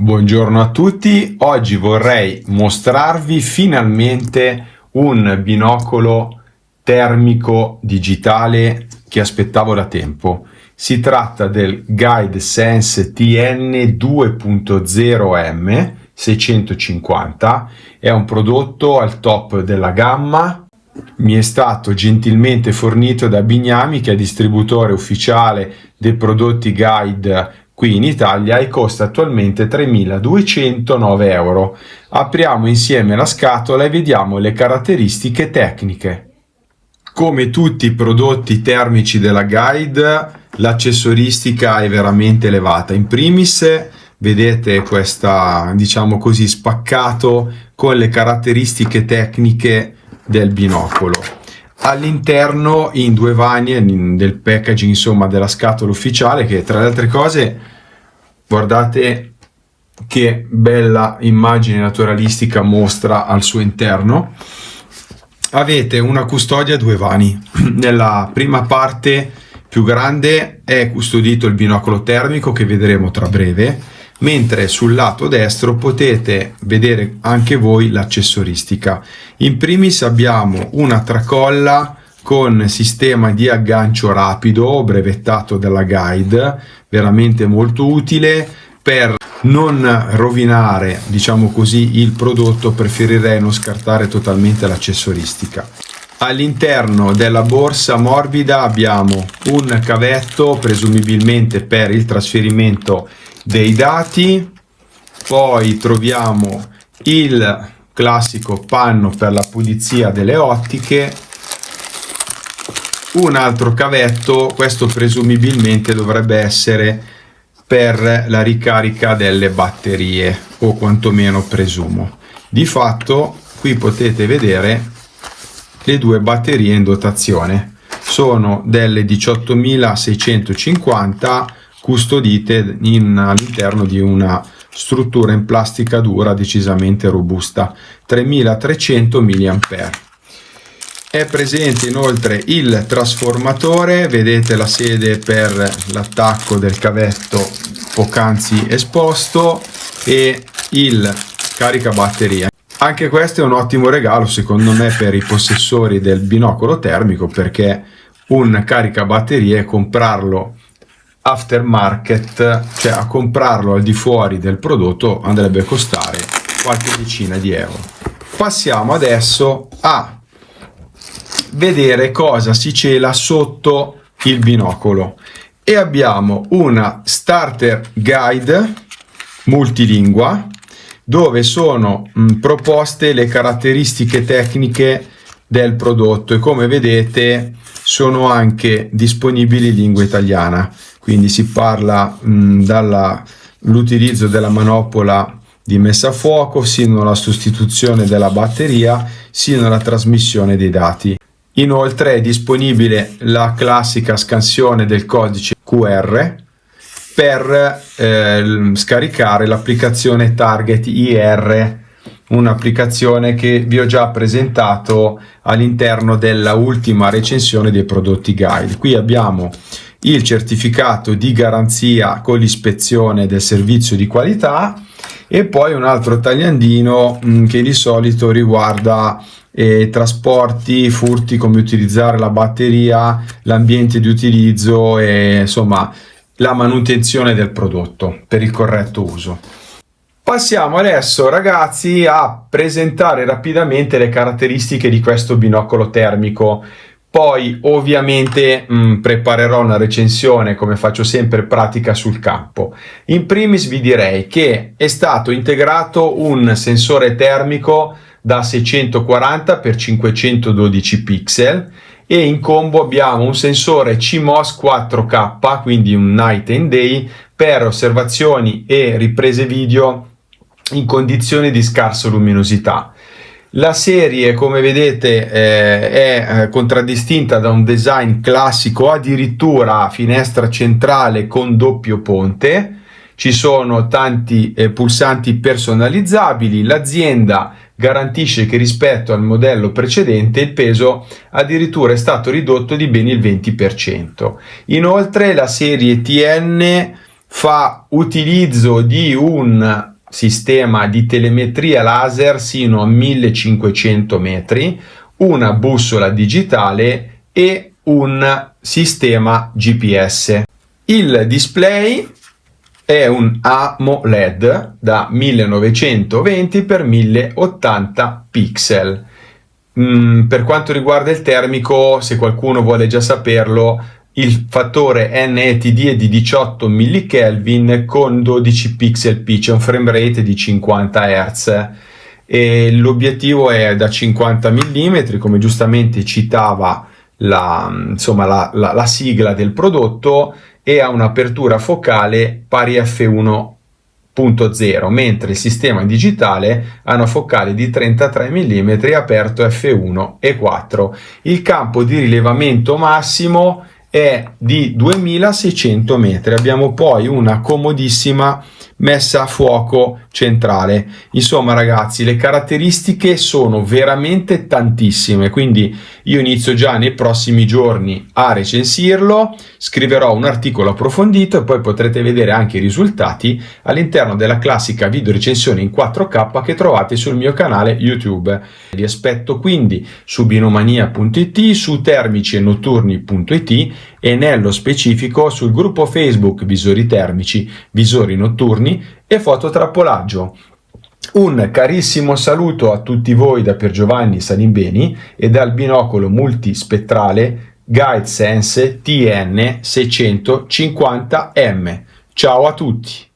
Buongiorno a tutti, oggi vorrei mostrarvi finalmente un binocolo termico digitale che aspettavo da tempo. Si tratta del Guide Sense TN 2.0M 650, è un prodotto al top della gamma. Mi è stato gentilmente fornito da Bignami, che è distributore ufficiale dei prodotti Guide qui in Italia, e costa attualmente 3.209 euro. Apriamo insieme la scatola e vediamo le caratteristiche tecniche. Come tutti i prodotti termici della Guide, l'accessoristica è veramente elevata. In primis vedete questa, diciamo così, spaccato con le caratteristiche tecniche del binocolo. All'interno, in due vanie del packaging, insomma della scatola ufficiale, che tra le altre cose, guardate che bella immagine naturalistica mostra al suo interno, avete una custodia a due vani. Nella prima parte più grande è custodito il binocolo termico, che vedremo tra breve, mentre sul lato destro potete vedere anche voi l'accessoristica. In primis abbiamo una tracolla con sistema di aggancio rapido brevettato dalla Guide, veramente molto utile. Per non rovinare, diciamo così, il prodotto, preferirei non scartare totalmente l'accessoristica. All'interno della borsa morbida abbiamo un cavetto, presumibilmente per il trasferimento dei dati, poi troviamo il classico panno per la pulizia delle ottiche, un altro cavetto, questo presumibilmente dovrebbe essere per la ricarica delle batterie, o quantomeno presumo. Di fatto qui potete vedere le due batterie in dotazione, sono delle 18.650 custodite all'interno di una struttura in plastica dura decisamente robusta, 3.300 mAh. È presente inoltre il trasformatore, vedete la sede per l'attacco del cavetto poc'anzi esposto, e il caricabatteria. Anche questo è un ottimo regalo secondo me per i possessori del binocolo termico, perché un caricabatterie, comprarlo aftermarket, cioè a comprarlo al di fuori del prodotto, andrebbe a costare qualche decina di euro. Passiamo adesso a vedere cosa si cela sotto il binocolo, e abbiamo una starter guide multilingua dove sono proposte le caratteristiche tecniche del prodotto, e come vedete sono anche disponibili in lingua italiana. Quindi si parla dall'utilizzo della manopola di messa a fuoco, sino alla sostituzione della batteria, sino alla trasmissione dei dati. Inoltre è disponibile la classica scansione del codice QR per scaricare l'applicazione Target IR, un'applicazione che vi ho già presentato all'interno della ultima recensione dei prodotti Guide. Qui abbiamo il certificato di garanzia con l'ispezione del servizio di qualità, e poi un altro tagliandino che di solito riguarda trasporti, furti, come utilizzare la batteria, l'ambiente di utilizzo e insomma la manutenzione del prodotto per il corretto uso. Passiamo adesso, ragazzi, a presentare rapidamente le caratteristiche di questo binocolo termico. Poi ovviamente preparerò una recensione, come faccio sempre, pratica sul campo. In primis vi direi che è stato integrato un sensore termico da 640 x 512 pixel, e in combo abbiamo un sensore CMOS 4K, quindi un night and day, per osservazioni e riprese video in condizioni di scarsa luminosità. La serie, come vedete, è contraddistinta da un design classico, addirittura a finestra centrale con doppio ponte. Ci sono tanti pulsanti personalizzabili. L'azienda garantisce che rispetto al modello precedente il peso addirittura è stato ridotto di ben il 20%. Inoltre la serie TN fa utilizzo di un sistema di telemetria laser sino a 1500 metri, una bussola digitale e un sistema GPS. Il display è un AMOLED da 1920 x 1080 pixel. Per quanto riguarda il termico, se qualcuno vuole già saperlo, il fattore NETD è di 18 millikelvin con 12 pixel pitch, un frame rate di 50 Hz. E l'obiettivo è da 50 mm, come giustamente citava la sigla del prodotto, e ha un'apertura focale pari f1.0, mentre il sistema digitale ha una focale di 33 mm aperto f1.4. Il campo di rilevamento massimo è di 2600 metri. Abbiamo poi una comodissima messa a fuoco centrale. Insomma, ragazzi, le caratteristiche sono veramente tantissime, quindi io inizio già nei prossimi giorni a recensirlo, scriverò un articolo approfondito e poi potrete vedere anche i risultati all'interno della classica video recensione in 4K che trovate sul mio canale YouTube. Vi aspetto quindi su binomania.it, su termici-e-notturni.it e nello specifico sul gruppo Facebook Visori Termici, Visori Notturni e Fototrappolaggio. Un carissimo saluto a tutti voi da Piergiovanni Salimbeni e dal binocolo multispettrale GuideSense TN650M. Ciao a tutti!